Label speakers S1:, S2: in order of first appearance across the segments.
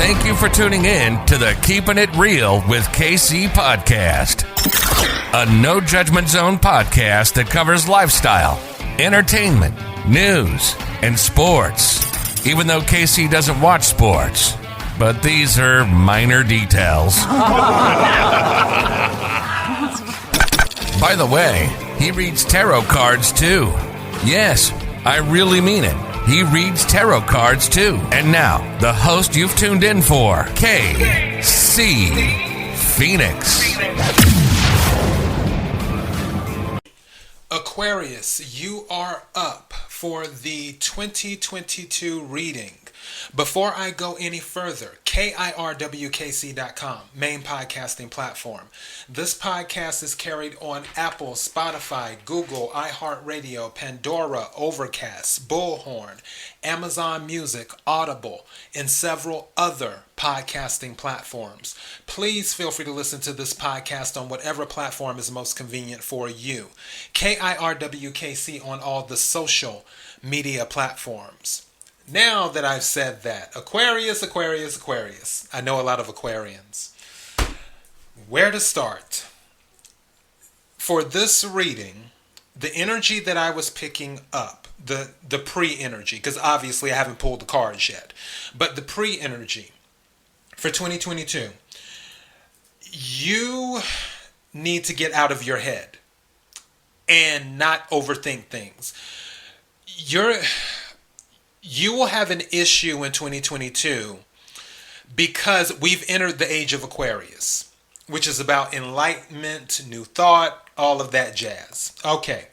S1: Thank you for tuning in to the Keeping It Real with KC podcast, a no judgment zone podcast that covers lifestyle, entertainment, news, and sports. Even though KC doesn't watch sports, but these are minor details. By the way, he reads tarot cards too. Yes, I really mean it. He reads tarot cards too. And now, the host you've tuned in for, KC Phoenix.
S2: Aquarius, you are up for the 2022 reading. Before I go any further, kirwkc.com, main podcasting platform. This podcast is carried on Apple, Spotify, Google, iHeartRadio, Pandora, Overcast, Bullhorn, Amazon Music, Audible, and several other podcasting platforms. Please feel free to listen to this podcast on whatever platform is most convenient for you. KIRWKC on all the social media platforms. Now that I've said that, Aquarius. I know a lot of Aquarians. Where to start? For this reading, the energy that I was picking up, the pre-energy, because obviously I haven't pulled the cards yet, but the pre-energy for 2022, you need to get out of your head and not overthink things. You will have an issue in 2022 because we've entered the age of Aquarius, which is about enlightenment, new thought, all of that jazz. Okay.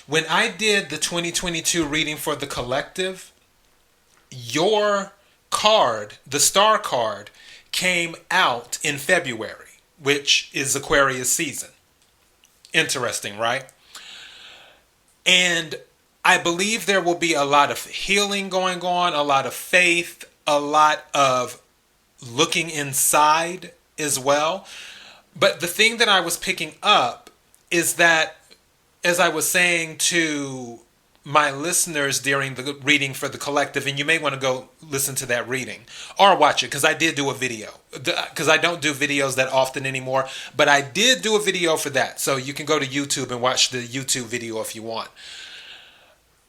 S2: When I did the 2022 reading for the collective, your card, the star card, came out in February, which is Aquarius season. Interesting, right? And I believe there will be a lot of healing going on, a lot of faith, a lot of looking inside as well. But the thing that I was picking up is that, as I was saying to my listeners during the reading for the collective, and you may want to go listen to that reading or watch it, because I did do a video, because I don't do videos that often anymore, but I did do a video for that. So you can go to YouTube and watch the YouTube video if you want.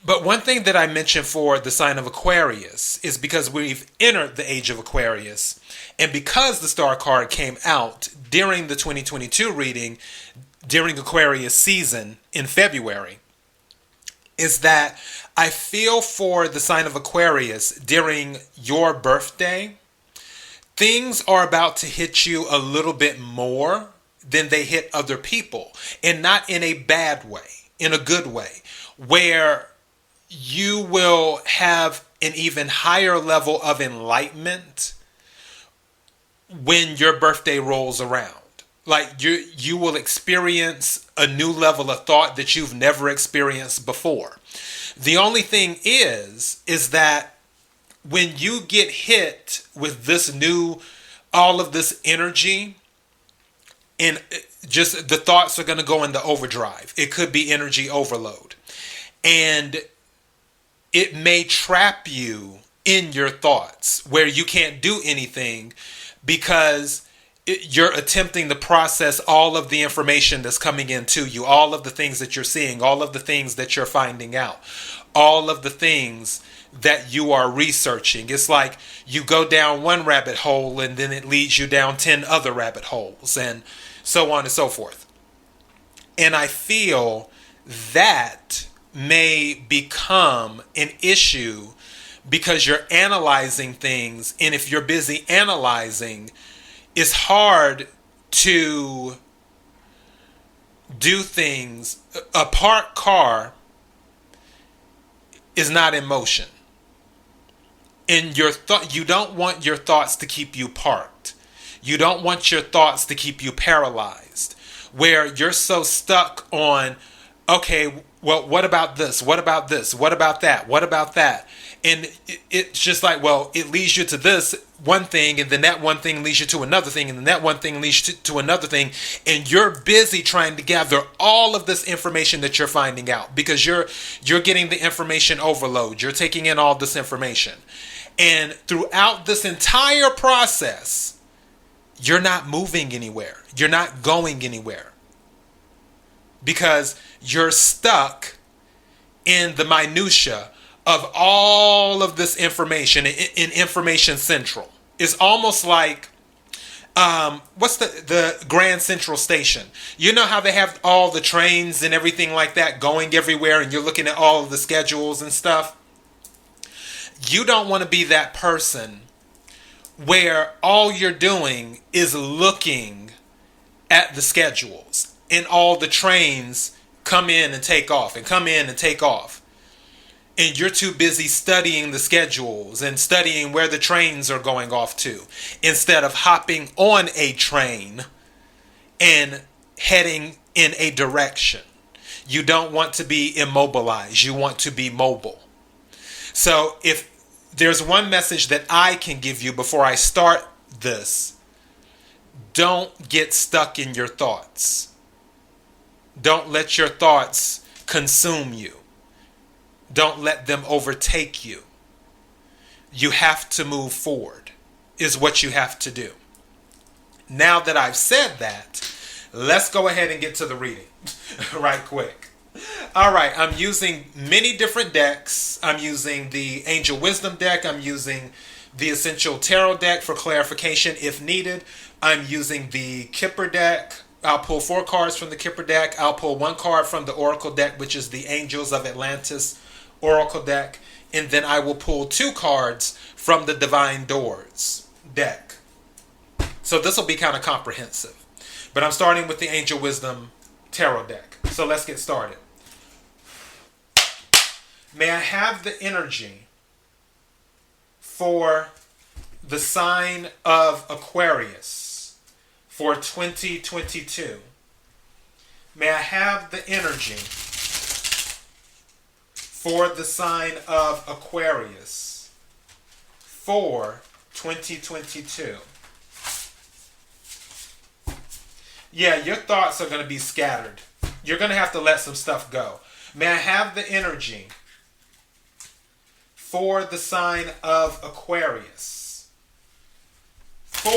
S2: But one thing that I mentioned for the sign of Aquarius is because we've entered the age of Aquarius, and because the star card came out during the 2022 reading, during Aquarius season in February, is that I feel for the sign of Aquarius during your birthday, things are about to hit you a little bit more than they hit other people, and not in a bad way, in a good way, where you will have an even higher level of enlightenment when your birthday rolls around. Like you will experience a new level of thought that you've never experienced before. The only thing is that when you get hit with this new, all of this energy, and just the thoughts are going to go into overdrive. It could be energy overload. And it may trap you in your thoughts where you can't do anything because you're attempting to process all of the information that's coming into you, all of the things that you're seeing, all of the things that you're finding out, all of the things that you are researching. It's like you go down one rabbit hole and then it leads you down 10 other rabbit holes and so on and so forth. And I feel that may become an issue because you're analyzing things, and if you're busy analyzing, it's hard to do things. A parked car is not in motion, and you don't want your thoughts to keep you parked. You don't want your thoughts to keep you paralyzed, where you're so stuck on, okay, well, what about this? What about this? What about that? What about that? And it's just like, well, it leads you to this one thing, and then that one thing leads you to another thing, and then that one thing leads you to another thing. And you're busy trying to gather all of this information that you're finding out because you're getting the information overload. You're taking in all this information. And throughout this entire process, you're not moving anywhere. You're not going anywhere. Because you're stuck in the minutia of all of this information in Information Central. It's almost like, what's the Grand Central Station? You know how they have all the trains and everything like that going everywhere, and you're looking at all of the schedules and stuff? You don't want to be that person where all you're doing is looking at the schedules and all the trains come in and take off and come in and take off. And you're too busy studying the schedules and studying where the trains are going off to, instead of hopping on a train and heading in a direction. You don't want to be immobilized. You want to be mobile. So if there's one message that I can give you before I start this, don't get stuck in your thoughts. Don't let your thoughts consume you. Don't let them overtake you. You have to move forward, is what you have to do. Now that I've said that, let's go ahead and get to the reading right quick. All right, I'm using many different decks. I'm using the Angel Wisdom deck. I'm using the Essential Tarot deck for clarification if needed. I'm using the Kipper deck. I'll pull 4 cards from the Kipper deck. I'll pull 1 card from the Oracle deck, which is the Angels of Atlantis Oracle deck. And then I will pull 2 cards from the Divine Doors deck. So this will be kind of comprehensive. But I'm starting with the Angel Wisdom Tarot deck. So let's get started. May I have the energy for the sign of Aquarius for 2022. May I have the energy for the sign of Aquarius for 2022. Yeah, your thoughts are going to be scattered. You're going to have to let some stuff go. May I have the energy for the sign of Aquarius for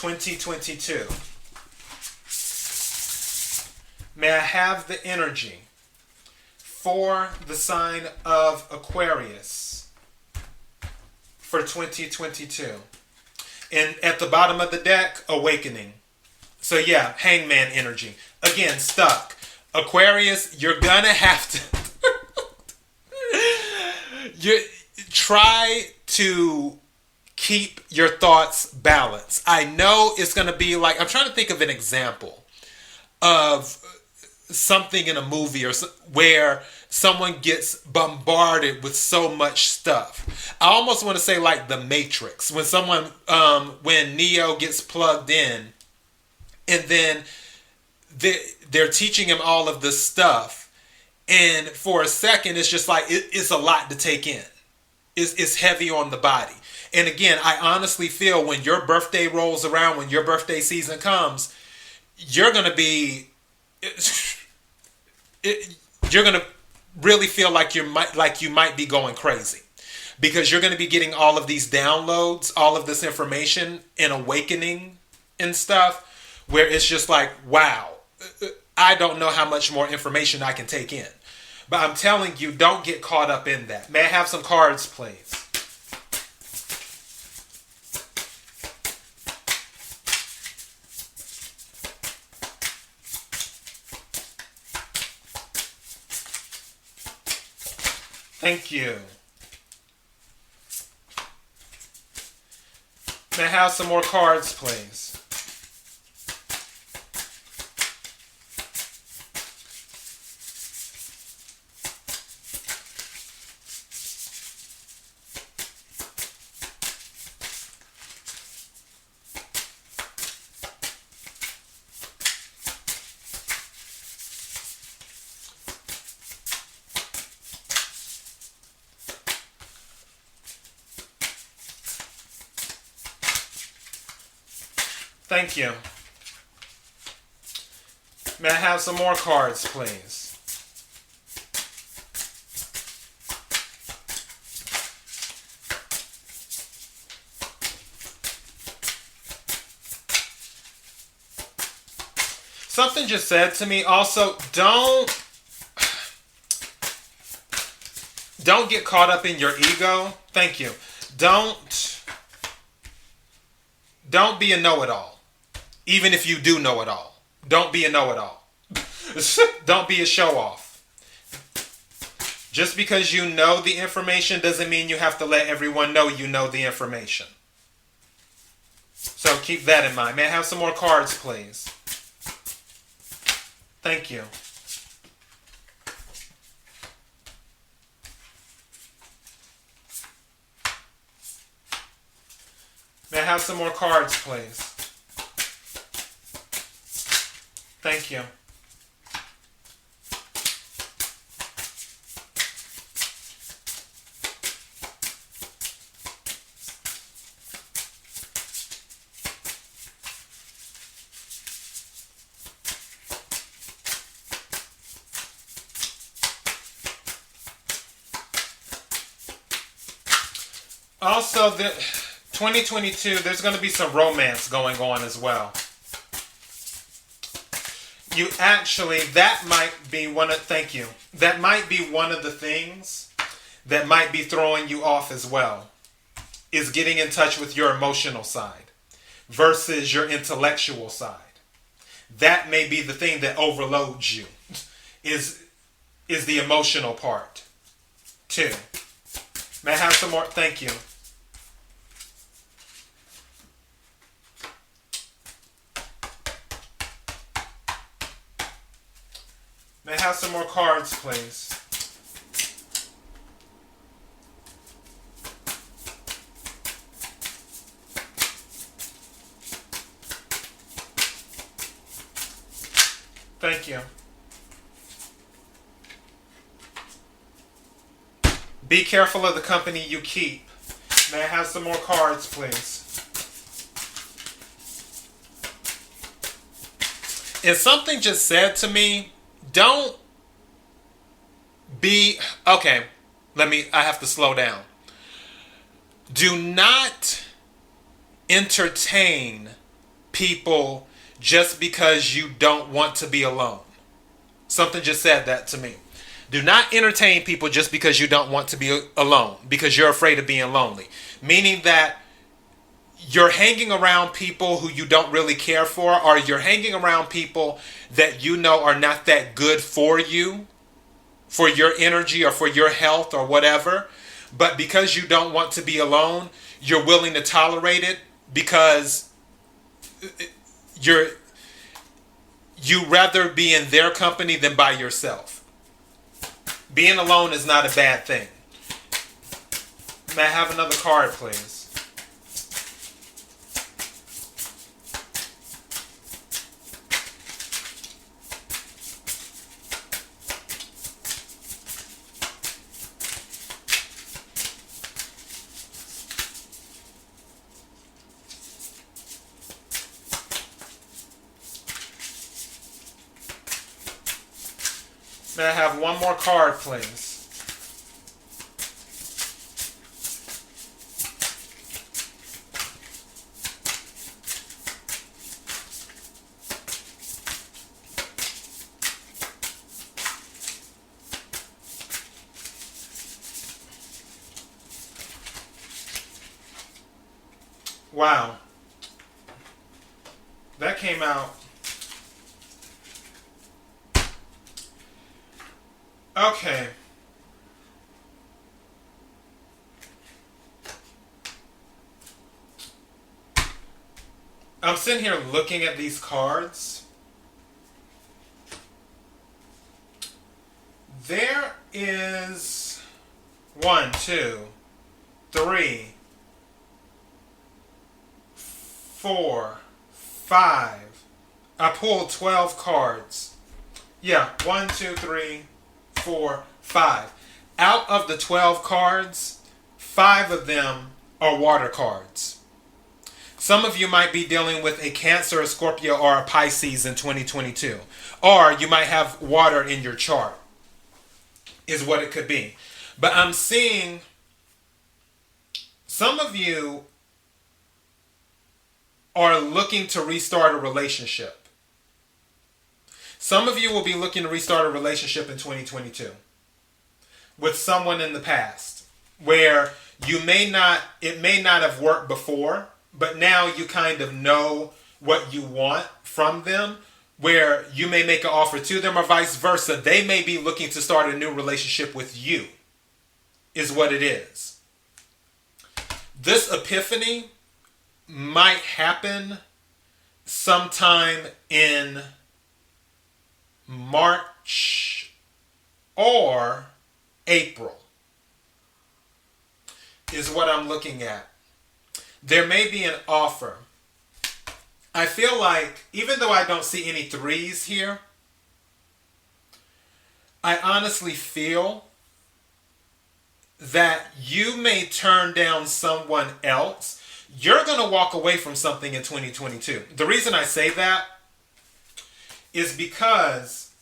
S2: 2022. May I have the energy for the sign of Aquarius for 2022. And at the bottom of the deck, Awakening. So yeah, Hangman energy. Again, stuck. Aquarius, you're gonna have to you try to keep your thoughts balanced. I know it's going to be like, I'm trying to think of an example of something in a movie or where someone gets bombarded with so much stuff. I almost want to say like The Matrix, when someone, when Neo gets plugged in and then they're teaching him all of this stuff. And for a second, it's just like, it's a lot to take in. It's heavy on the body. And again, I honestly feel when your birthday rolls around, when your birthday season comes, you're going to be, you're going to really feel like you might be going crazy. Because you're going to be getting all of these downloads, all of this information and awakening and stuff, where it's just like, wow, I don't know how much more information I can take in. But I'm telling you, don't get caught up in that. May I have some cards, please? Thank you. May I have some more cards, please? Thank you. May I have some more cards, please? something just said to me also, don't get caught up in your ego. Thank you. Don't be a know-it-all. Even if you do know it all. Don't be a know-it-all. Don't be a show-off. Just because you know the information doesn't mean you have to let everyone know you know the information. So keep that in mind. May I have some more cards, please? Thank you. May I have some more cards, please? Thank you. Also, 2022, there's going to be some romance going on as well. That might be thank you. That might be one of the things that might be throwing you off as well, is getting in touch with your emotional side versus your intellectual side. That may be the thing that overloads you, is the emotional part, too. May I have some more? Thank you. May I have some more cards, please? Thank you. Be careful of the company you keep. May I have some more cards, please? And something just said to me, don't be... Okay, I have to slow down. Do not entertain people just because you don't want to be alone. Something just said that to me. Do not entertain people just because you don't want to be alone, because you're afraid of being lonely. Meaning that you're hanging around people who you don't really care for, or you're hanging around people that you know are not that good for you, for your energy or for your health or whatever. But because you don't want to be alone, you're willing to tolerate it because you rather be in their company than by yourself. Being alone is not a bad thing. May I have another card, please? May I have one more card, please? Wow. That came out. Okay. I'm sitting here looking at these cards. There is 1, 2, 3, 4, 5. I pulled 12 cards. Yeah, 1, 2, 3, 4, 5. Out of the 12 cards, 5 of them are water cards. Some of you might be dealing with a Cancer, a Scorpio, or a Pisces in 2022. Or you might have water in your chart, is what it could be. But I'm seeing some of you are looking to restart a relationship. Some of you will be looking to restart a relationship in 2022 with someone in the past where it may not have worked before, but now you kind of know what you want from them, where you may make an offer to them or vice versa. They may be looking to start a new relationship with you, is what it is. This epiphany might happen sometime in March or April, is what I'm looking at. There may be an offer. I feel like, even though I don't see any threes here, I honestly feel that you may turn down someone else. You're going to walk away from something in 2022. The reason I say that is because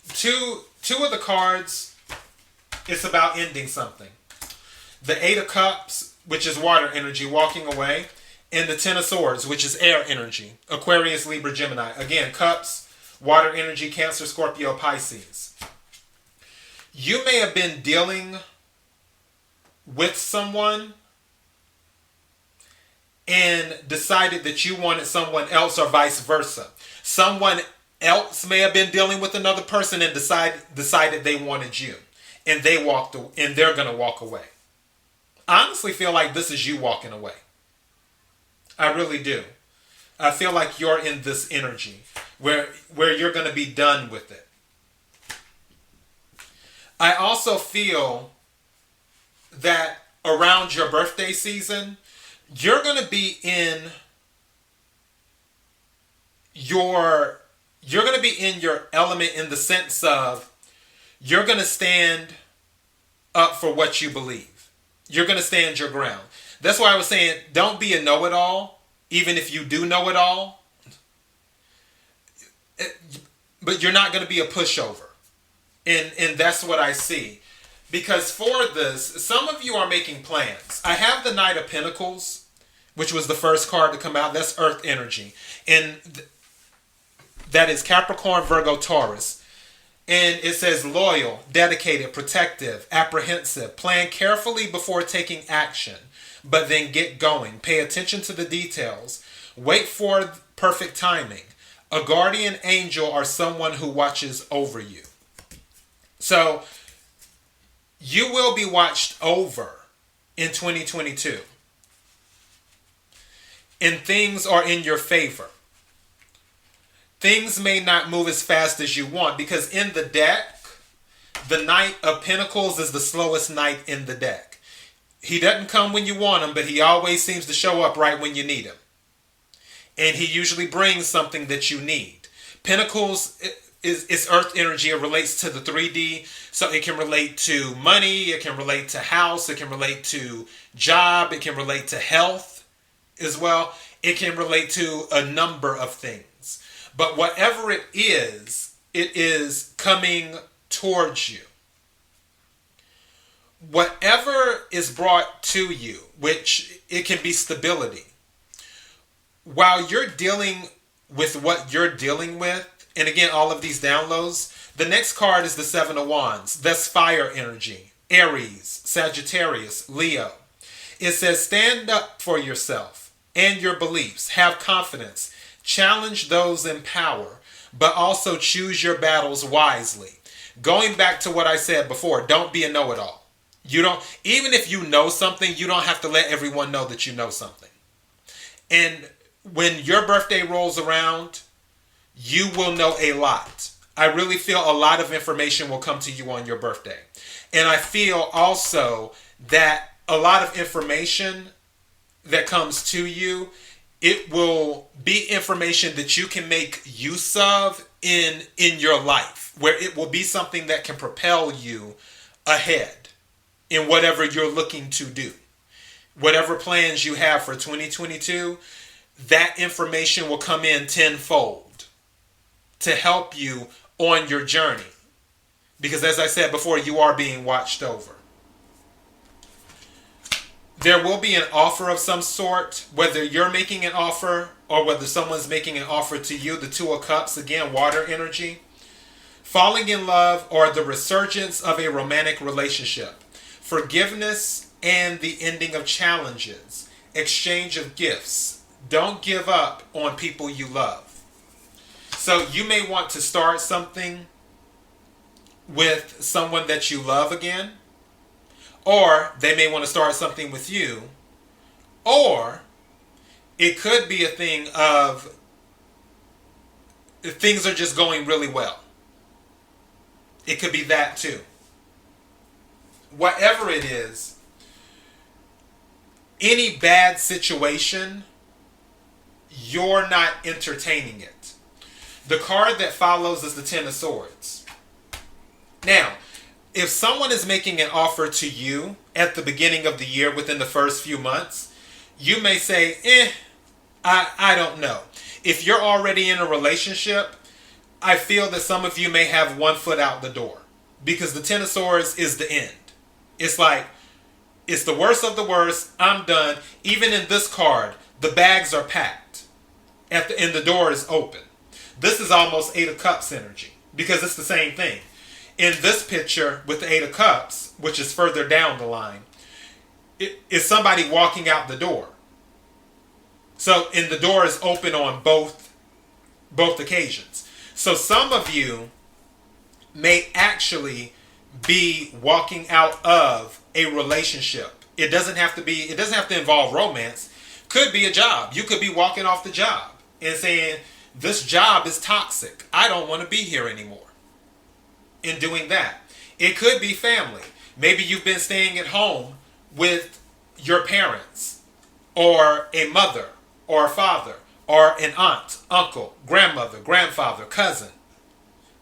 S2: two of the cards, it's about ending something. The Eight of Cups, which is water energy, walking away, and the Ten of Swords, which is air energy, Aquarius, Libra, Gemini. Again, Cups, water energy, Cancer, Scorpio, Pisces. You may have been dealing with someone and decided that you wanted someone else or vice versa. Someone else may have been dealing with another person and decided they wanted you. And they're going to walk away. I honestly feel like this is you walking away. I really do. I feel like you're in this energy where you're going to be done with it. I also feel that around your birthday season, you're going to be in your element, in the sense of you're going to stand up for what you believe. You're going to stand your ground. That's why I was saying, don't be a know-it-all, even if you do know it all. But you're not going to be a pushover. And that's what I see. Because for this, some of you are making plans. I have the Knight of Pentacles, which was the first card to come out. That's Earth energy. And that is Capricorn, Virgo, Taurus. And it says loyal, dedicated, protective, apprehensive. Plan carefully before taking action, but then get going. Pay attention to the details. Wait for perfect timing. A guardian angel or someone who watches over you. So, you will be watched over in 2022. And things are in your favor. Things may not move as fast as you want, because in the deck, the Knight of Pentacles is the slowest knight in the deck. He doesn't come when you want him, but he always seems to show up right when you need him. And he usually brings something that you need. Pentacles is earth energy. It relates to the 3D. So it can relate to money. It can relate to house. It can relate to job. It can relate to health as well. It can relate to a number of things. But whatever it is coming towards you. Whatever is brought to you, which it can be stability. While you're dealing with what you're dealing with, and again, all of these downloads, the next card is the Seven of Wands. That's fire energy. Aries, Sagittarius, Leo. It says, stand up for yourself and your beliefs. Have confidence. Challenge those in power, but also choose your battles wisely. Going back to what I said before, don't be a know-it-all. Even if you know something, you don't have to let everyone know that you know something. And when your birthday rolls around, you will know a lot. I really feel a lot of information will come to you on your birthday. And I feel also that a lot of information that comes to you, it will be information that you can make use of in your life, where it will be something that can propel you ahead in whatever you're looking to do. Whatever plans you have for 2022, that information will come in tenfold to help you on your journey. Because as I said before, you are being watched over. There will be an offer of some sort, whether you're making an offer or whether someone's making an offer to you. The Two of Cups, again, water energy. Falling in love or the resurgence of a romantic relationship. Forgiveness and the ending of challenges. Exchange of gifts. Don't give up on people you love. So you may want to start something with someone that you love again. Or they may want to start something with you. Or it could be a thing of things are just going really well. It could be that too. Whatever it is, any bad situation, you're not entertaining it. The card that follows is the Ten of Swords. Now, if someone is making an offer to you at the beginning of the year within the first few months, you may say, I don't know. If you're already in a relationship, I feel that some of you may have one foot out the door. Because the Ten of Swords is the end. It's like, it's the worst of the worst. I'm done. Even in this card, the bags are packed. And the door is open. This is almost Eight of Cups energy. Because it's the same thing. In this picture with the Eight of Cups, which is further down the line, is somebody walking out the door. So, and the door is open on both occasions. So some of you may actually be walking out of a relationship. It doesn't have to involve romance. Could be a job. You could be walking off the job and saying, this job is toxic. I don't want to be here anymore. In doing that. It could be family. Maybe you've been staying at home with your parents or a mother or a father or an aunt, uncle, grandmother, grandfather, cousin,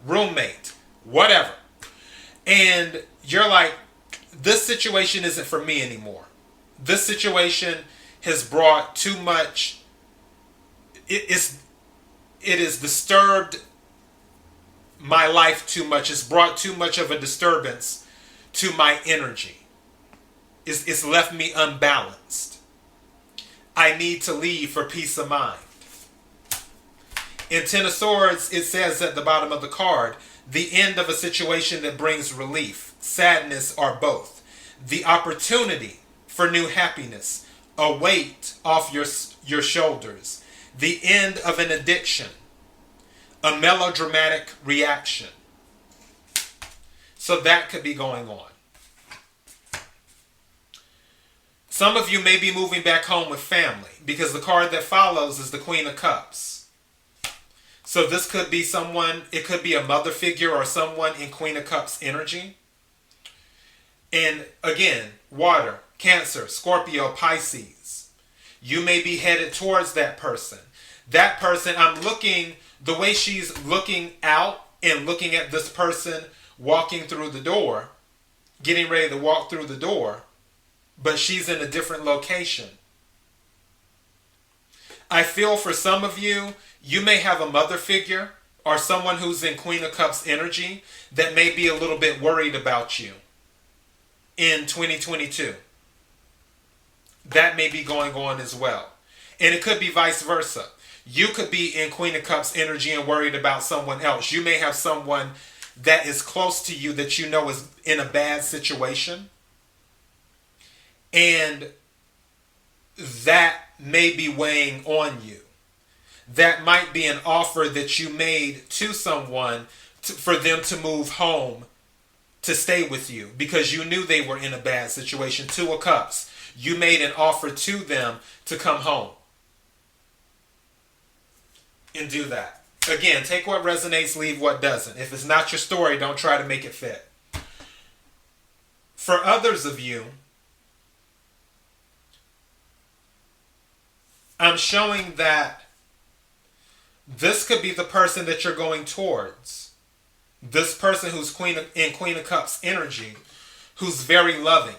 S2: roommate, whatever. And you're like, this situation isn't for me anymore. This situation has brought too much. It has disturbed my life too much. It's brought too much of a disturbance to my energy. It's left me unbalanced. I need to leave for peace of mind. In Ten of Swords, it says at the bottom of the card, the end of a situation that brings relief, sadness, or both. The opportunity for new happiness, a weight off your shoulders. The end of an addiction. A melodramatic reaction. So that could be going on. Some of you may be moving back home with family because the card that follows is the Queen of Cups. So this could be someone, it could be a mother figure or someone in Queen of Cups energy. And again, water, Cancer, Scorpio, Pisces. You may be headed towards that person. That person, I'm looking, the way she's looking out and looking at this person walking through the door, getting ready to walk through the door, but she's in a different location. I feel for some of you, you may have a mother figure or someone who's in Queen of Cups energy that may be a little bit worried about you in 2022. That may be going on as well. And it could be vice versa. You could be in Queen of Cups energy and worried about someone else. You may have someone that is close to you that you know is in a bad situation. And that may be weighing on you. That might be an offer that you made to someone for them to move home to stay with you because you knew they were in a bad situation. Two of Cups. You made an offer to them to come home. And do that. Again, take what resonates, leave what doesn't. If it's not your story, don't try to make it fit. For others of you, I'm showing that this could be the person that you're going towards. This person who's in Queen of Cups energy, who's very loving.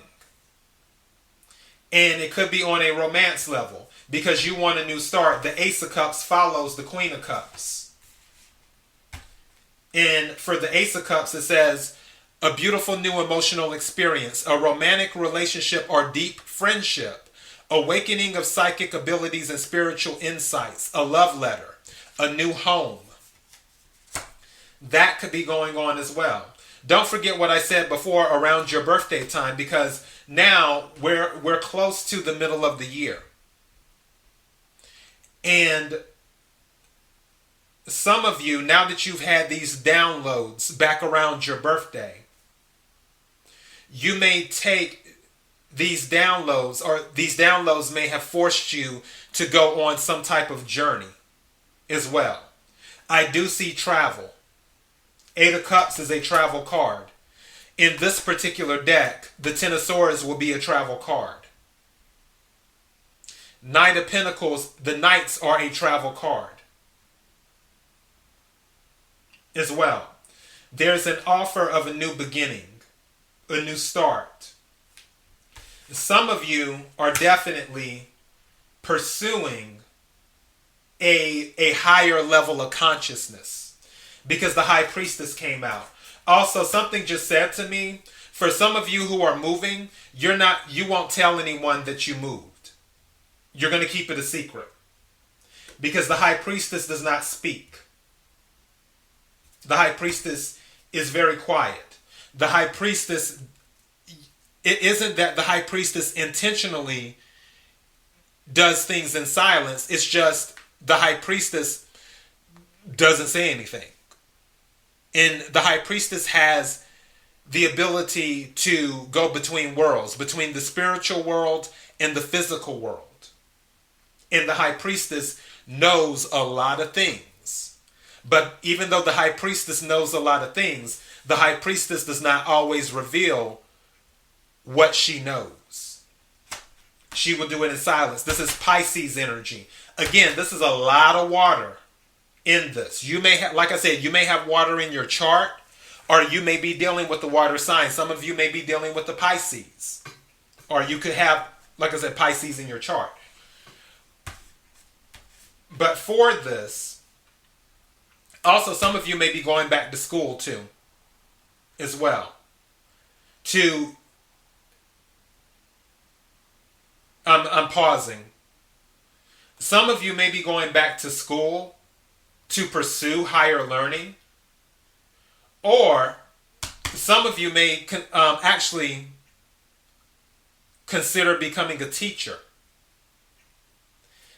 S2: And it could be on a romance level because you want a new start. The Ace of Cups follows the Queen of Cups. And for the Ace of Cups, it says, a beautiful new emotional experience, a romantic relationship or deep friendship, awakening of psychic abilities and spiritual insights, a love letter, a new home. That could be going on as well. Don't forget what I said before around your birthday time, because now we're close to the middle of the year. And some of you, now that you've had these downloads back around your birthday, you may take these downloads, or these downloads may have forced you to go on some type of journey as well. I do see travel. Eight of Cups is a travel card. In this particular deck, the Ten of Swords will be a travel card. Knight of Pentacles, the Knights are a travel card as well. There's an offer of a new beginning, a new start. Some of you are definitely pursuing a higher level of consciousness, because the High Priestess came out. Also, something just said to me, for some of you who are moving, you won't tell anyone that you moved. You're going to keep it a secret, because the High Priestess does not speak. The High Priestess is very quiet. The High Priestess, it isn't that the High Priestess intentionally does things in silence. It's just the High Priestess doesn't say anything. And the High Priestess has the ability to go between worlds, between the spiritual world and the physical world. And the High Priestess knows a lot of things. But even though the High Priestess knows a lot of things, the High Priestess does not always reveal what she knows. She will do it in silence. This is Pisces energy. Again, this is a lot of water in this. You may have, like I said, you may have water in your chart, or you may be dealing with the water sign. Some of you may be dealing with the Pisces, or you could have, like I said, Pisces in your chart. But for this, also some of you may be going back to school too, as well. I'm pausing. Some of you may be going back to school to pursue higher learning, or some of you may actually consider becoming a teacher.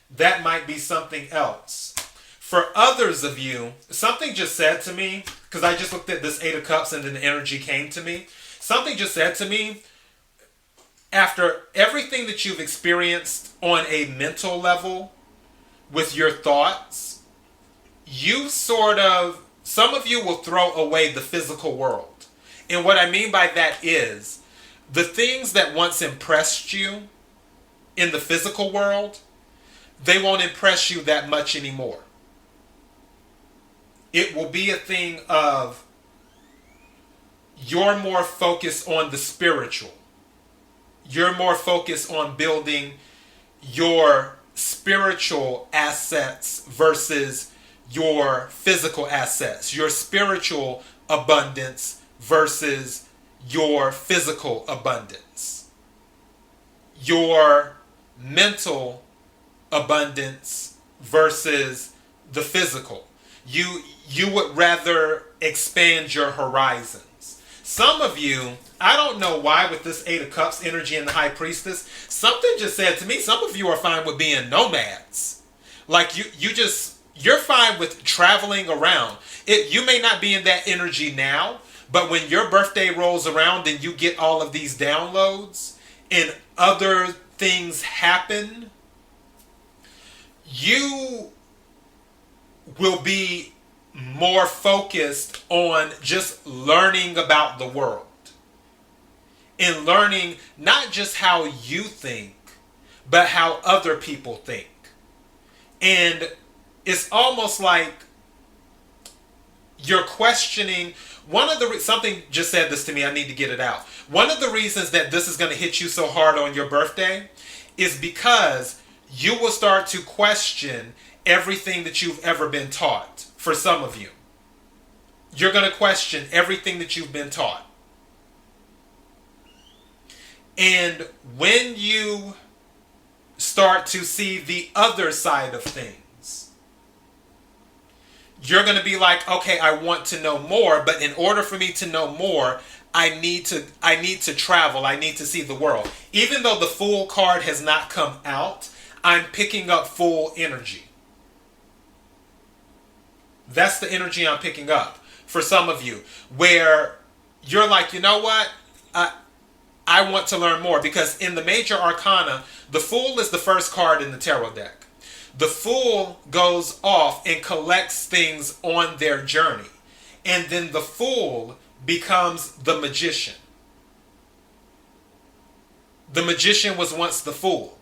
S2: That might be something else. For others of you, something just said to me, because I just looked at this Eight of Cups and then the energy came to me. Something just said to me, after everything that you've experienced on a mental level with your thoughts, some of you will throw away the physical world. And what I mean by that is, the things that once impressed you in the physical world, they won't impress you that much anymore. It will be a thing of, you're more focused on the spiritual. You're more focused on building your spiritual assets versus your physical assets, your spiritual abundance versus your physical abundance, your mental abundance versus the physical. You would rather expand your horizons. Some of you, I don't know why, with this Eight of Cups energy and the High Priestess, something just said to me, some of you are fine with being nomads. Like you're fine with traveling around. You may not be in that energy now, but when your birthday rolls around and you get all of these downloads and other things happen, you will be more focused on just learning about the world. And learning not just how you think, but how other people think. And it's almost like you're questioning. Something just said this to me, I need to get it out. One of the reasons that this is going to hit you so hard on your birthday is because you will start to question everything that you've ever been taught. For some of you, you're going to question everything that you've been taught. And when you start to see the other side of things, you're going to be like, okay, I want to know more, but in order for me to know more, I need to travel. I need to see the world. Even though the Fool card has not come out, I'm picking up Fool energy. That's the energy I'm picking up for some of you, where you're like, you know what? I want to learn more, because in the major arcana, the Fool is the first card in the tarot deck. The Fool goes off and collects things on their journey. And then the Fool becomes the Magician. The Magician was once the Fool,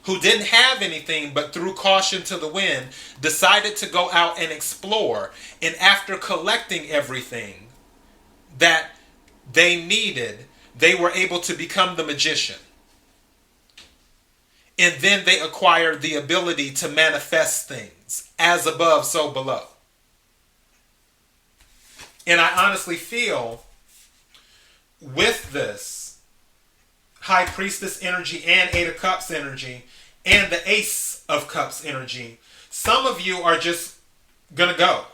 S2: who didn't have anything, but threw caution to the wind, decided to go out and explore. And after collecting everything that they needed, they were able to become the Magician. And then they acquired the ability to manifest things, as above, so below. And I honestly feel with this High Priestess energy and Eight of Cups energy and the Ace of Cups energy, some of you are just going to go.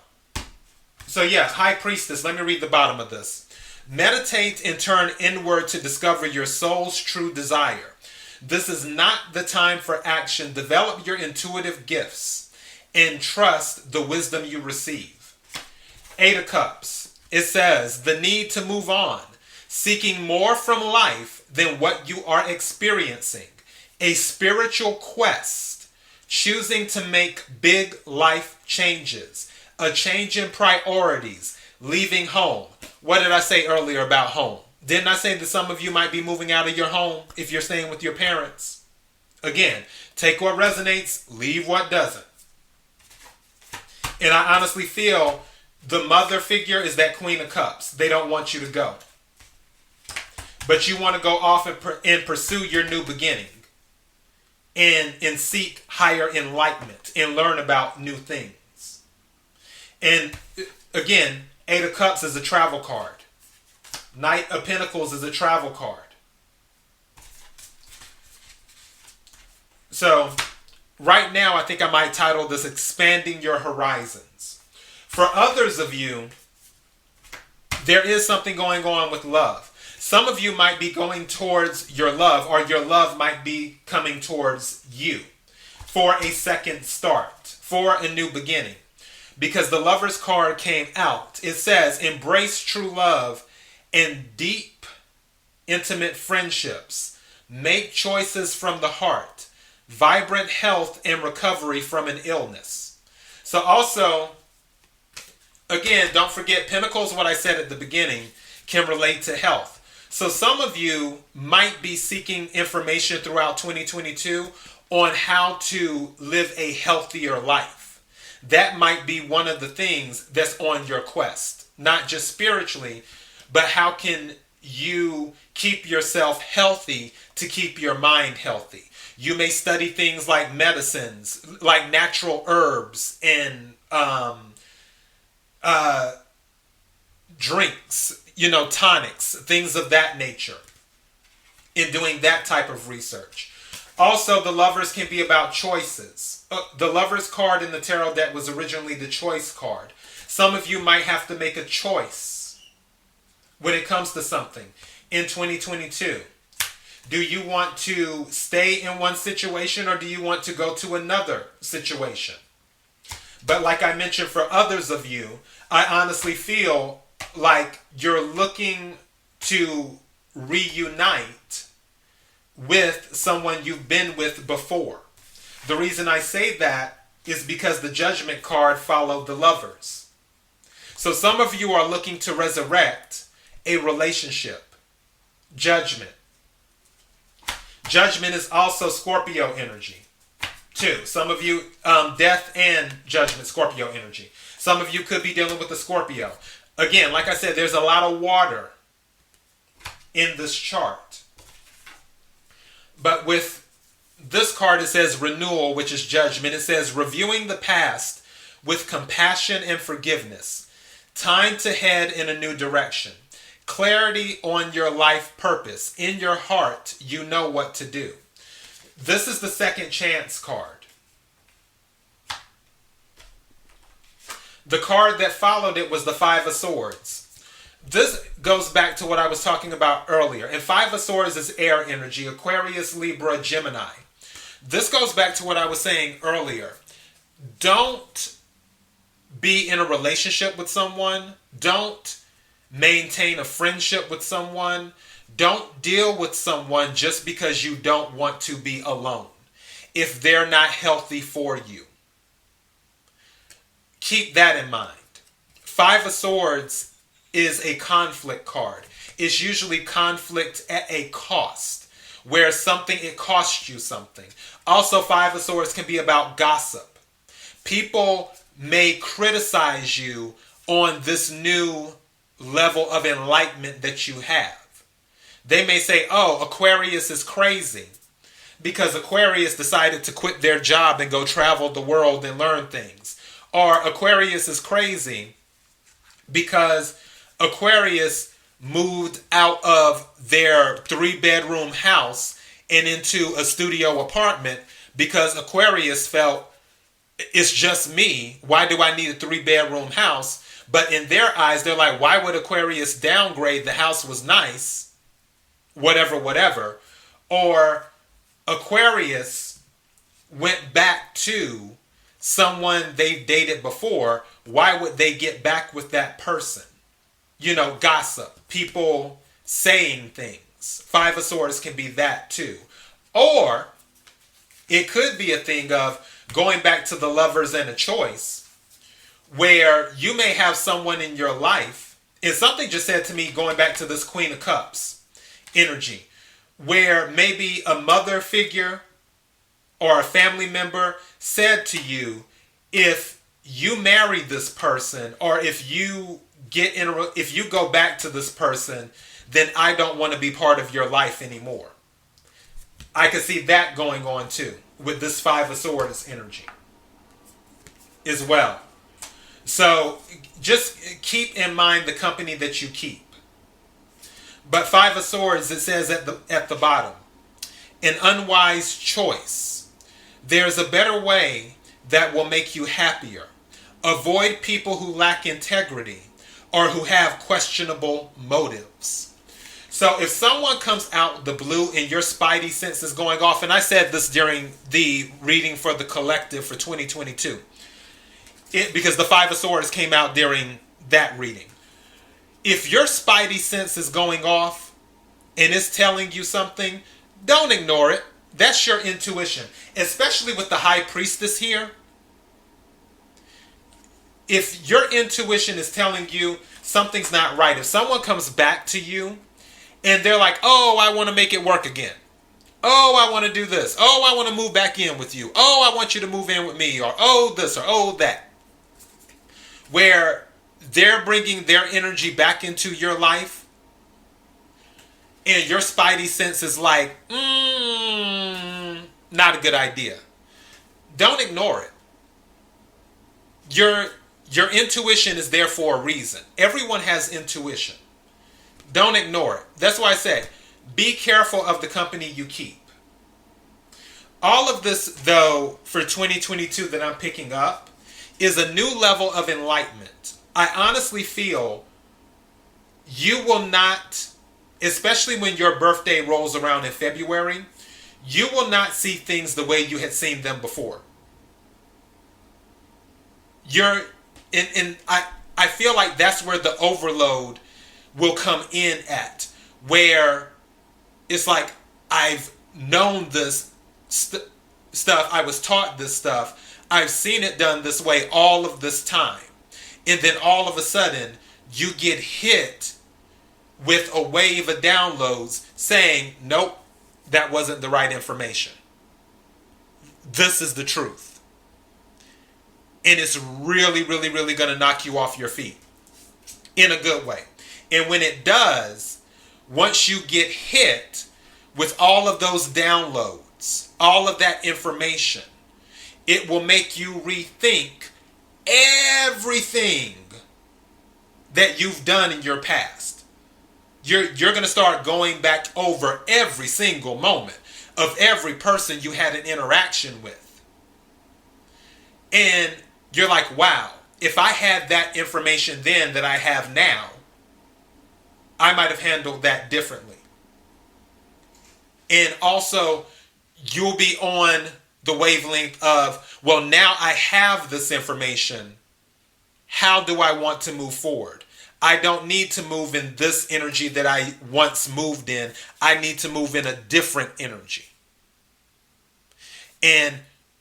S2: So yes, High Priestess, let me read the bottom of this. Meditate and turn inward to discover your soul's true desire. This is not the time for action. Develop your intuitive gifts and trust the wisdom you receive. Eight of Cups. It says the need to move on, seeking more from life than what you are experiencing. A spiritual quest, choosing to make big life changes, a change in priorities, leaving home. What did I say earlier about home? Didn't I say that some of you might be moving out of your home if you're staying with your parents? Again, take what resonates, leave what doesn't. And I honestly feel the mother figure is that Queen of Cups. They don't want you to go. But you want to go off and pursue your new beginning. And seek higher enlightenment and learn about new things. And again, Eight of Cups is a travel card. Knight of Pentacles is a travel card. So, right now, I think I might title this Expanding Your Horizons. For others of you, there is something going on with love. Some of you might be going towards your love, or your love might be coming towards you for a second start, for a new beginning. Because the Lover's card came out. It says, embrace true love and deep, intimate friendships. Make choices from the heart. Vibrant health and recovery from an illness. So also, again, don't forget, Pentacles, what I said at the beginning, can relate to health. So some of you might be seeking information throughout 2022 on how to live a healthier life. That might be one of the things that's on your quest. Not just spiritually, but how can you keep yourself healthy to keep your mind healthy? You may study things like medicines, like natural herbs and drinks, tonics, things of that nature, in doing that type of research. Also, the Lovers can be about choices. The Lovers card in the tarot deck was originally the choice card. Some of you might have to make a choice when it comes to something in 2022. Do you want to stay in one situation, or do you want to go to another situation? But like I mentioned, for others of you, I honestly feel like you're looking to reunite with someone you've been with before. The reason I say that is because the Judgment card followed the Lovers. So some of you are looking to resurrect a relationship. Judgment. Judgment is also Scorpio energy, too. Some of you, Death and Judgment, Scorpio energy. Some of you could be dealing with a Scorpio. Again, like I said, there's a lot of water in this chart. But with this card, it says renewal, which is Judgment. It says reviewing the past with compassion and forgiveness. Time to head in a new direction. Clarity on your life purpose. In your heart, you know what to do. This is the second chance card. The card that followed it was the Five of Swords. This goes back to what I was talking about earlier. And Five of Swords is air energy, Aquarius, Libra, Gemini. This goes back to what I was saying earlier. Don't be in a relationship with someone. Don't maintain a friendship with someone. Don't deal with someone just because you don't want to be alone, if they're not healthy for you. Keep that in mind. Five of Swords is a conflict card. It's usually conflict at a cost, where it costs you something. Also, Five of Swords can be about gossip. People may criticize you on this new level of enlightenment that you have. They may say, oh, Aquarius is crazy because Aquarius decided to quit their job and go travel the world and learn things. Or Aquarius is crazy because Aquarius moved out of their 3-bedroom house and into a studio apartment because Aquarius felt, it's just me. Why do I need a 3-bedroom house? But in their eyes, they're like, why would Aquarius downgrade? The house was nice. Whatever. Or Aquarius went back to someone they dated before. Why would they get back with that person? Gossip. People saying things. Five of Swords can be that too. Or it could be a thing of going back to the Lovers and a Choice, where you may have someone in your life, and something just said to me going back to this Queen of Cups energy, where maybe a mother figure or a family member said to you, if you marry this person, or if you go back to this person, then I don't want to be part of your life anymore. I could see that going on too with this Five of Swords energy as well. So just keep in mind the company that you keep. But Five of Swords, it says at the bottom, an unwise choice. There's a better way that will make you happier. Avoid people who lack integrity or who have questionable motives. So if someone comes out the blue and your spidey sense is going off, and I said this during the reading for the collective for 2022, because the Five of Swords came out during that reading. If your spidey sense is going off and it's telling you something, don't ignore it. That's your intuition. Especially with the High Priestess here. If your intuition is telling you something's not right, if someone comes back to you and they're like, oh, I want to make it work again. Oh, I want to do this. Oh, I want to move back in with you. Oh, I want you to move in with me. Or oh, this or oh, that. Where they're bringing their energy back into your life and your spidey sense is like, not a good idea. Don't ignore it. Your intuition is there for a reason. Everyone has intuition. Don't ignore it. That's why I say, be careful of the company you keep. All of this, though, for 2022 that I'm picking up is a new level of enlightenment. I honestly feel you will not, especially when your birthday rolls around in February, you will not see things the way you had seen them before. I feel like that's where the overload will come in at, where it's like, I've known this stuff, I was taught this stuff, I've seen it done this way all of this time. And then all of a sudden, you get hit with a wave of downloads saying, nope, that wasn't the right information. This is the truth. And it's really, really, really going to knock you off your feet in a good way. And when it does, once you get hit with all of those downloads, all of that information, it will make you rethink everything that you've done in your past. You're going to start going back over every single moment of every person you had an interaction with. And you're like, wow, if I had that information then that I have now, I might have handled that differently. And also, you'll be on the wavelength of, well, now I have this information. How do I want to move forward? I don't need to move in this energy that I once moved in. I need to move in a different energy. And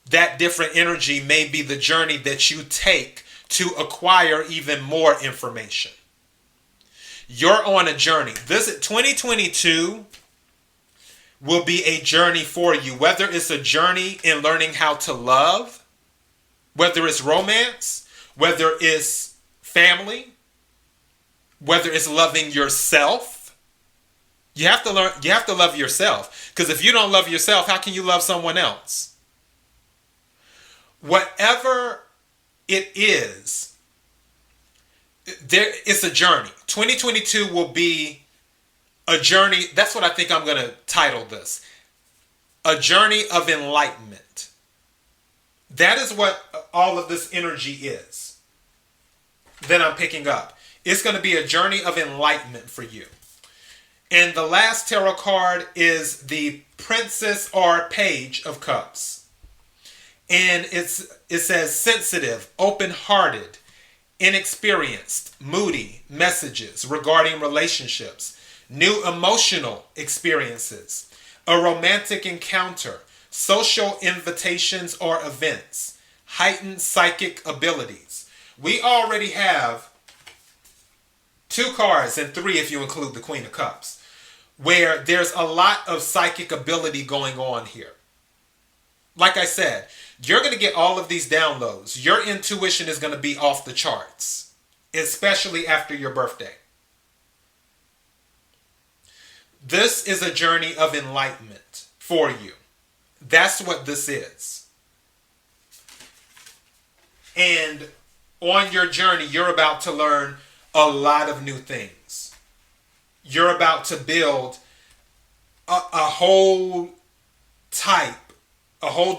S2: that different energy may be the journey that you take to acquire even more information. You're on a journey. This 2022 will be a journey for you, whether it's a journey in learning how to love, whether it's romance, whether it's family, whether it's loving yourself. You have to learn, you have to love yourself, because if you don't love yourself, how can you love someone else? Whatever it is, it's a journey. 2022 will be a journey. That's what I think I'm going to title this. A journey of enlightenment. That is what all of this energy is that I'm picking up. It's going to be a journey of enlightenment for you. And the last tarot card is the Princess or Page of Cups. And it says sensitive, open-hearted, inexperienced, moody messages regarding relationships, new emotional experiences, a romantic encounter, social invitations or events, heightened psychic abilities. We already have 2 cards and 3 if you include the Queen of Cups, where there's a lot of psychic ability going on here. Like I said, you're going to get all of these downloads. Your intuition is going to be off the charts, especially after your birthday. This is a journey of enlightenment for you. That's what this is. And on your journey, you're about to learn a lot of new things. You're about to build a whole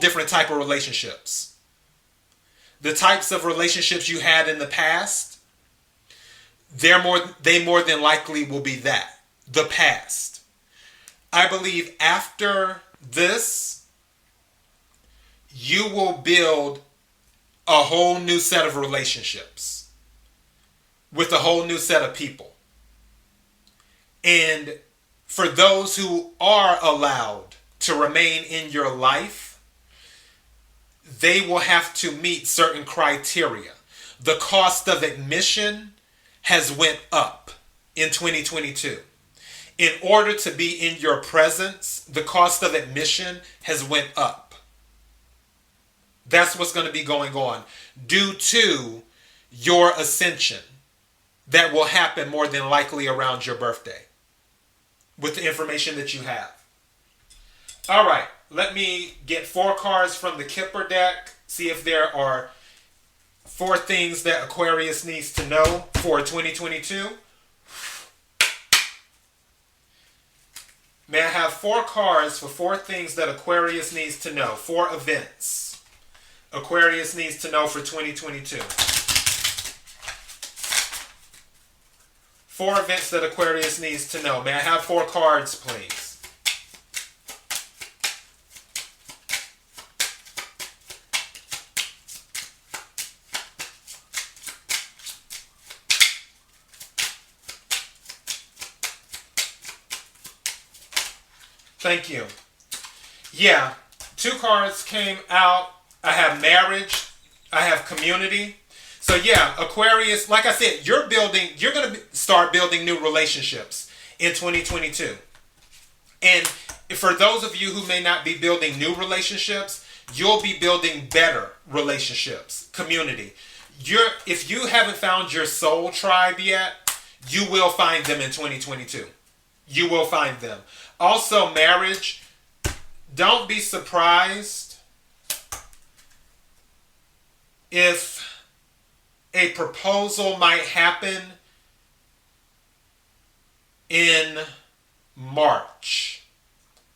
S2: different type of relationships. The types of relationships you had in the past, they more than likely will be that, the past. I believe after this, you will build a whole new set of relationships with a whole new set of people. And for those who are allowed to remain in your life, they will have to meet certain criteria. The cost of admission has went up in 2022. In order to be in your presence, the cost of admission has went up. That's what's going to be going on due to your ascension that will happen more than likely around your birthday with the information that you have. All right, let me get 4 cards from the Kipper deck, see if there are 4 things that Aquarius needs to know for 2022. May I have 4 cards for 4 things that Aquarius needs to know, 4 events Aquarius needs to know for 2022. 4 events that Aquarius needs to know. May I have 4 cards, please? Thank you. Yeah, 2 cards came out. I have marriage. I have community. So yeah, Aquarius, like I said, you're going to start building new relationships in 2022. And for those of you who may not be building new relationships, you'll be building better relationships, community. If you haven't found your soul tribe yet, you will find them in 2022. You will find them. Also, marriage, don't be surprised if a proposal might happen in March.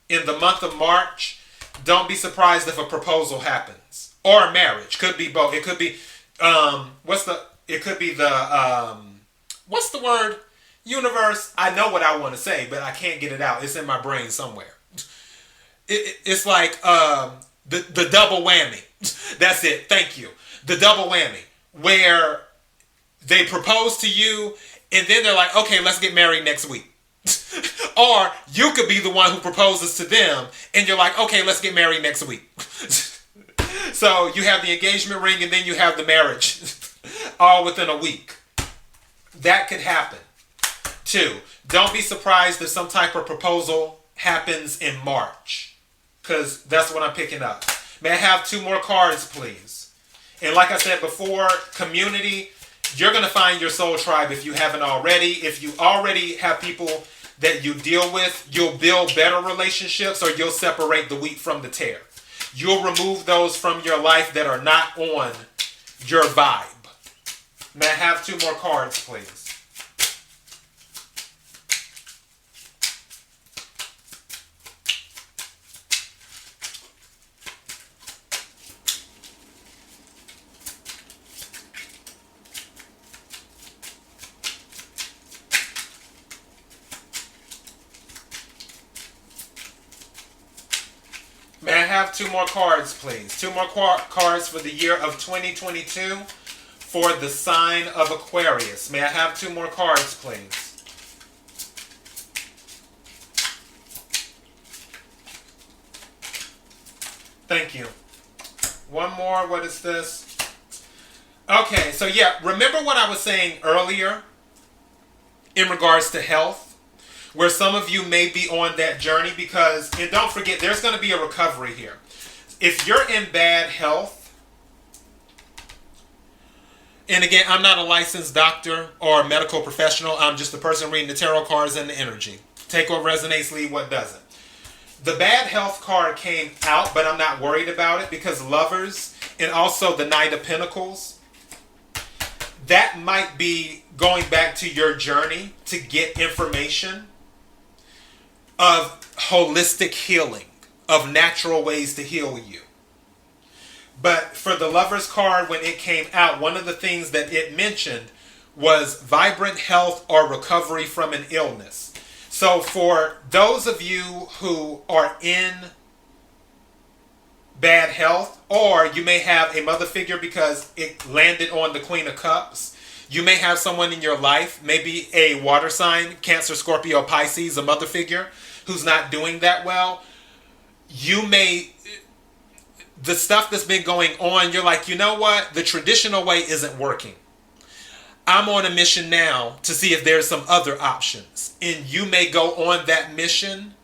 S2: In the month of March, don't be surprised if a proposal happens. Or a marriage. Could be both. It could be, what's the word? Universe. I know what I want to say, but I can't get it out. It's in my brain somewhere. It's like the double whammy. That's it. Thank you. The double whammy. Where they propose to you and then they're like, okay, let's get married next week. Or you could be the one who proposes to them and you're like, okay, let's get married next week. So you have the engagement ring and then you have the marriage all within a week. That could happen too. Don't be surprised if some type of proposal happens in March, because that's what I'm picking up. May I have 2 more cards, please? And like I said before, community, you're going to find your soul tribe if you haven't already. If you already have people that you deal with, you'll build better relationships, or you'll separate the wheat from the tare. You'll remove those from your life that are not on your vibe. May I have 2 more cards, please? May I have 2 more cards, please? 2 more cards for the year of 2022 for the sign of Aquarius. May I have 2 more cards, please? Thank you. 1 more. What is this? Okay, so yeah, remember what I was saying earlier in regards to health? Where some of you may be on that journey, because, and don't forget, there's going to be a recovery here. If you're in bad health, and again, I'm not a licensed doctor or a medical professional. I'm just a person reading the tarot cards and the energy. Take what resonates, leave what doesn't. The bad health card came out, but I'm not worried about it, because Lovers and also the Knight of Pentacles, that might be going back to your journey to get information of holistic healing, of natural ways to heal you. But for the Lovers card, when it came out, one of the things that it mentioned was vibrant health or recovery from an illness. So for those of you who are in bad health, or you may have a mother figure because it landed on the Queen of Cups, you may have someone in your life, maybe a water sign, Cancer, Scorpio, Pisces, a mother figure, who's not doing that well. You may, the stuff that's been going on, you're like, you know what? The traditional way isn't working. I'm on a mission now to see if there's some other options. And you may go on that mission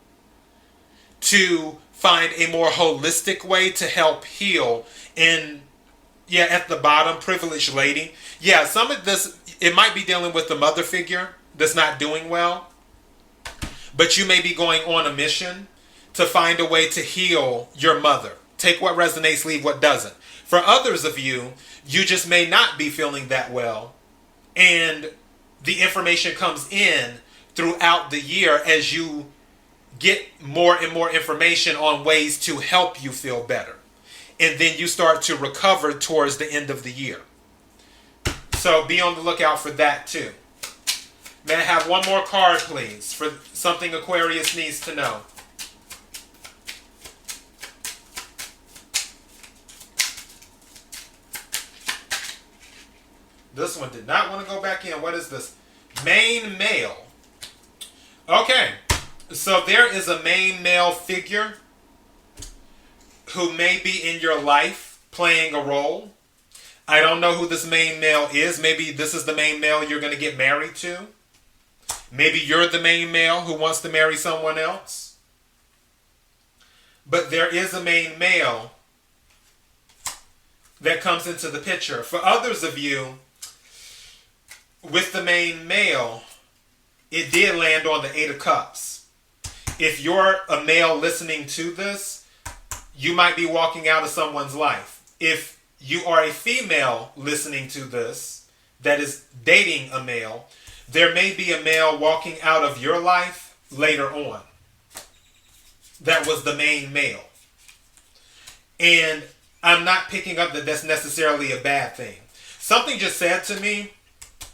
S2: to find a more holistic way to help heal. And yeah, at the bottom, privileged lady. Yeah, some of this, it might be dealing with the mother figure that's not doing well. But you may be going on a mission to find a way to heal your mother. Take what resonates, leave what doesn't. For others of you, you just may not be feeling that well. And the information comes in throughout the year as you get more and more information on ways to help you feel better. And then you start to recover towards the end of the year. So be on the lookout for that too. May I have 1 more card, please, for something Aquarius needs to know? This one did not want to go back in. What is this? Main male. Okay. So there is a main male figure who may be in your life playing a role. I don't know who this main male is. Maybe this is the main male you're going to get married to. Maybe you're the main male who wants to marry someone else. But there is a main male that comes into the picture. For others of you, with the main male, it did land on the 8 of Cups. If you're a male listening to this, you might be walking out of someone's life. If you are a female listening to this that is dating a male, There may be a male walking out of your life later on. That was the main male. And I'm not picking up that that's necessarily a bad thing. Something just said to me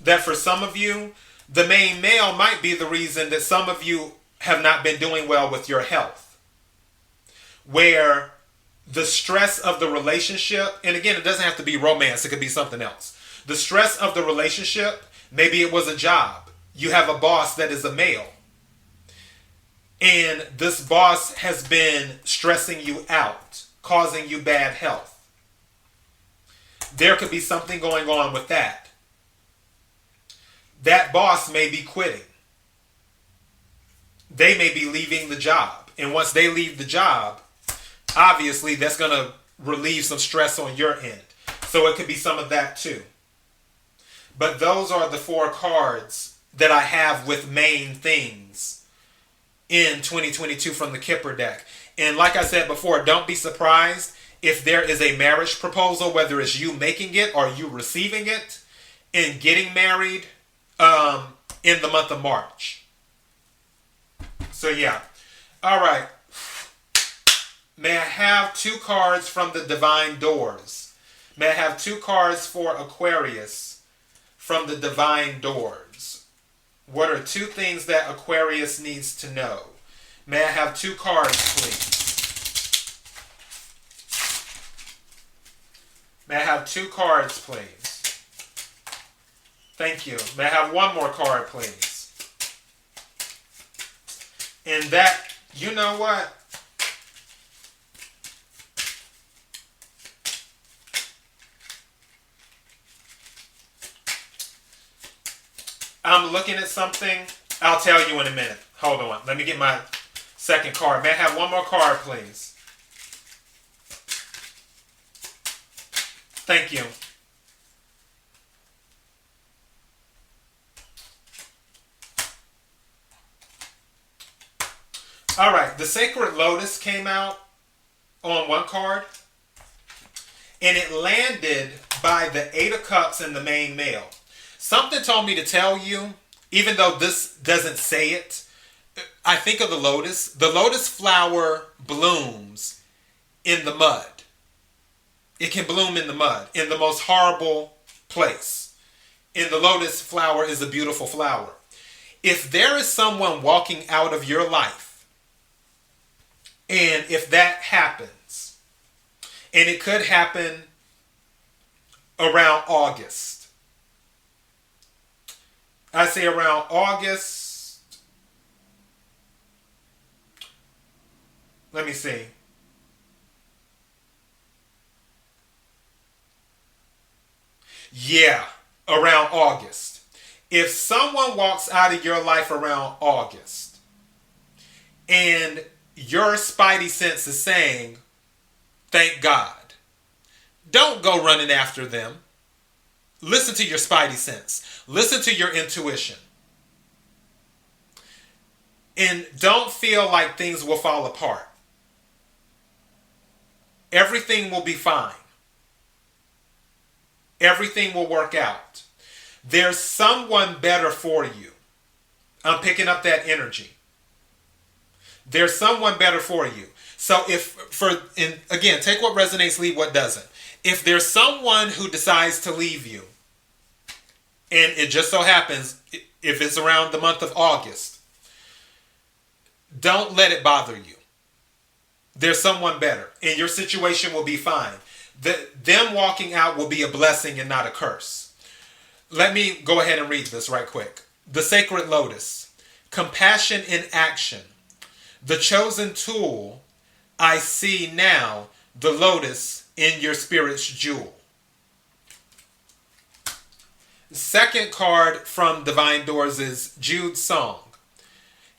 S2: that for some of you, the main male might be the reason that some of you have not been doing well with your health. Where the stress of the relationship, and again, it doesn't have to be romance, it could be something else. The stress of the relationship, maybe it was a job. You have a boss that is a male. And this boss has been stressing you out, causing you bad health. There could be something going on with that. That boss may be quitting. They may be leaving the job. And once they leave the job, obviously that's going to relieve some stress on your end. So it could be some of that too. But those are the 4 cards that I have with main things in 2022 from the Kipper deck. And like I said before, don't be surprised if there is a marriage proposal, whether it's you making it or you receiving it, and getting married in the month of March. So yeah. All right. May I have 2 cards from the Divine Doors? May I have 2 cards for Aquarius from the Divine Doors? What are 2 things that Aquarius needs to know? May I have 2 cards, please? May I have 2 cards, please? Thank you. May I have 1 more card, please? And that, you know what? I'm looking at something. I'll tell you in a minute. Hold on. Let me get my second card. May I have 1 more card, please? Thank you. All right. The Sacred Lotus came out on 1 card. And it landed by the 8 of Cups and the main male. Something told me to tell you, even though this doesn't say it, I think of the lotus. The lotus flower blooms in the mud. It can bloom in the mud, in the most horrible place. And the lotus flower is a beautiful flower. If there is someone walking out of your life, and if that happens, and it could happen around August, I say around August. Let me see. Yeah, around August. If someone walks out of your life around August and your spidey sense is saying, thank God, don't go running after them. Listen to your spidey sense. Listen to your intuition. And don't feel like things will fall apart. Everything will be fine. Everything will work out. There's someone better for you. I'm picking up that energy. There's someone better for you. So again, take what resonates, leave what doesn't. If there's someone who decides to leave you, and it just so happens, if it's around the month of August, don't let it bother you. There's someone better, and your situation will be fine. Them walking out will be a blessing and not a curse. Let me go ahead and read this right quick. The Sacred Lotus. Compassion in action. The chosen tool. I see now the lotus in your spirit's jewel. Second card from Divine Doors is Jude's Song.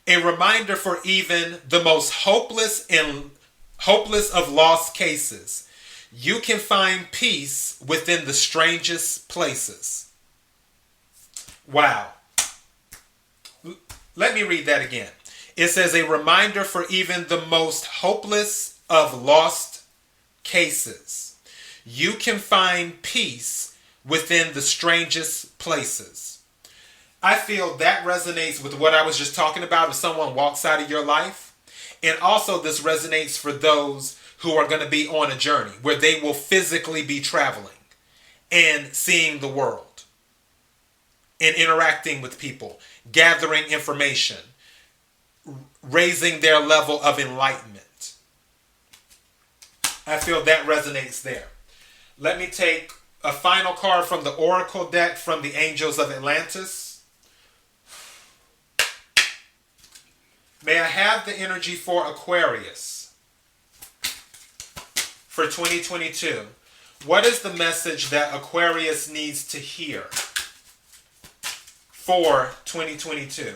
S2: A reminder for even the most hopeless of lost cases. You can find peace within the strangest places. Wow. Let me read that again. It says a reminder for even the most hopeless of lost cases. You can find peace within the strangest places. I feel that resonates with what I was just talking about if someone walks out of your life. And also this resonates for those who are going to be on a journey where they will physically be traveling and seeing the world and interacting with people, gathering information, raising their level of enlightenment. I feel that resonates there. Let me take a final card from the Oracle deck from the Angels of Atlantis. May I have the energy for Aquarius for 2022? What is the message that Aquarius needs to hear for 2022?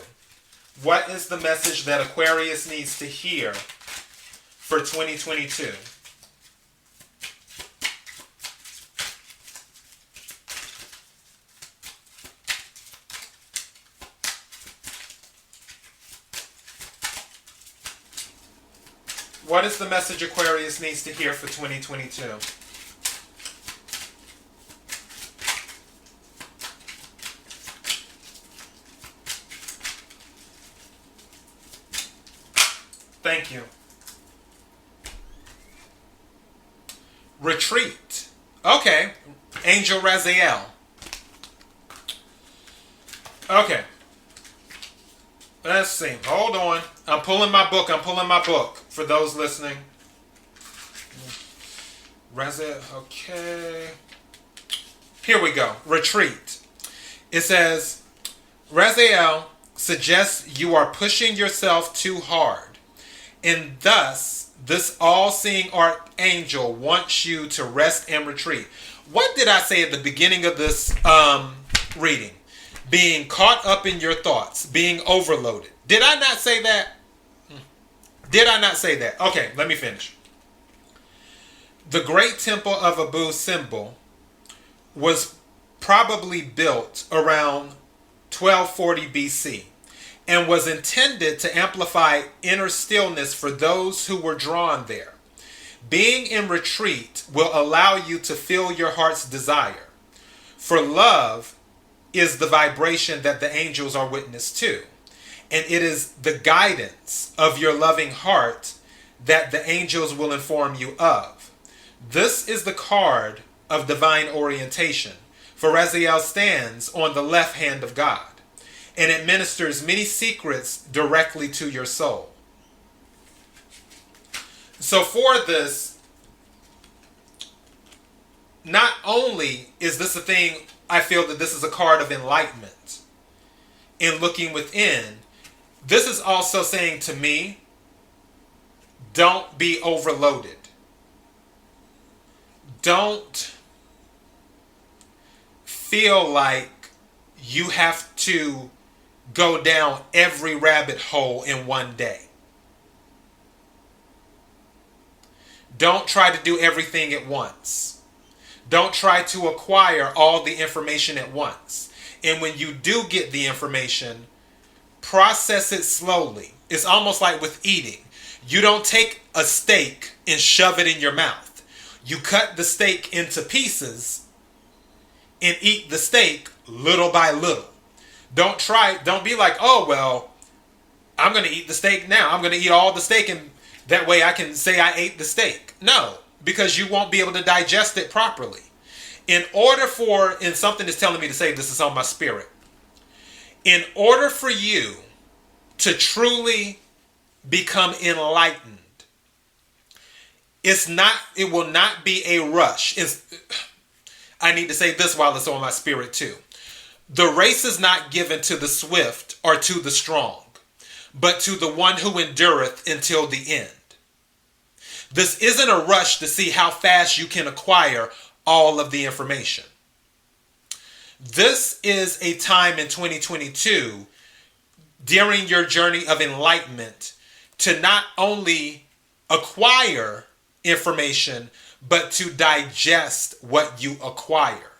S2: What is the message that Aquarius needs to hear for 2022? What is the message Aquarius needs to hear for 2022? Thank you. Retreat. Okay. Angel Raziel. Okay. Let's see. Hold on. I'm pulling my book. For those listening. Raziel. Okay. Here we go. Retreat. It says, Raziel suggests you are pushing yourself too hard. And thus, this all-seeing archangel wants you to rest and retreat. What did I say at the beginning of this reading? Being caught up in your thoughts, being overloaded. Did I not say that? Did I not say that? Okay, let me finish. The Great Temple of Abu Simbel was probably built around 1240 BC. And was intended to amplify inner stillness for those who were drawn there. Being in retreat will allow you to feel your heart's desire. For love is the vibration that the angels are witness to. And it is the guidance of your loving heart that the angels will inform you of. This is the card of divine orientation. For Raziel stands on the left hand of God and administers many secrets directly to your soul. So for this, not only is this a thing, I feel that this is a card of enlightenment in looking within. This is also saying to me, don't be overloaded. Don't feel like you have to go down every rabbit hole in one day. Don't try to do everything at once. Don't try to acquire all the information at once. And when you do get the information, process it slowly. It's almost like with eating. You don't take a steak and shove it in your mouth. You cut the steak into pieces and eat the steak little by little. Don't be like, oh, well, I'm going to eat the steak now. I'm going to eat all the steak and that way I can say I ate the steak. No, because you won't be able to digest it properly. And something is telling me to say this is on my spirit. In order for you to truly become enlightened, it will not be a rush. I need to say this while it's on my spirit too. The race is not given to the swift or to the strong, but to the one who endureth until the end. This isn't a rush to see how fast you can acquire all of the information. This is a time in 2022 during your journey of enlightenment to not only acquire information, but to digest what you acquire.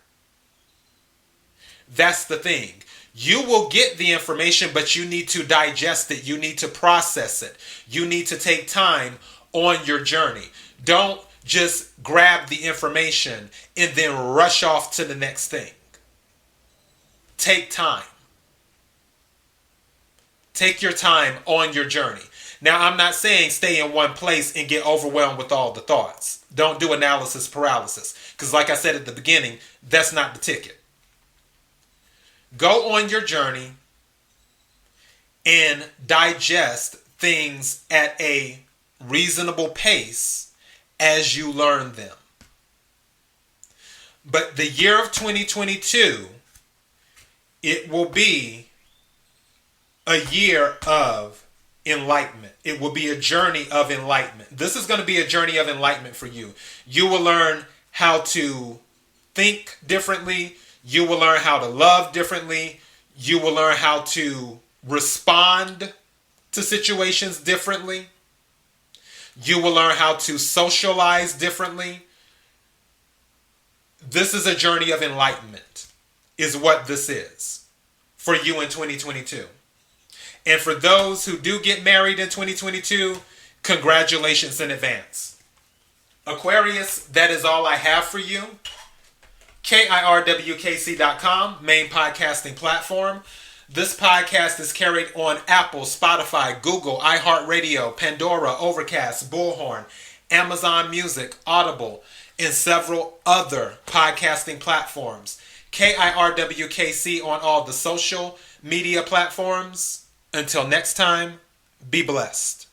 S2: That's the thing. You will get the information, but you need to digest it. You need to process it. You need to take time on your journey. Don't just grab the information and then rush off to the next thing. Take time. Take your time on your journey. Now, I'm not saying stay in one place and get overwhelmed with all the thoughts. Don't do analysis paralysis. Because like I said at the beginning, that's not the ticket. Go on your journey and digest things at a reasonable pace as you learn them. But the year of 2022, it will be a year of enlightenment. It will be a journey of enlightenment. This is going to be a journey of enlightenment for you. You will learn how to think differently. You will learn how to love differently. You will learn how to respond to situations differently. You will learn how to socialize differently. This is a journey of enlightenment, is what this is for you in 2022. And for those who do get married in 2022, congratulations in advance. Aquarius, that is all I have for you. kirwkc.com, main podcasting platform. This podcast is carried on Apple, Spotify, Google, iHeartRadio, Pandora, Overcast, Bullhorn, Amazon Music, Audible, and several other podcasting platforms. KIRWKC on all the social media platforms. Until next time, be blessed.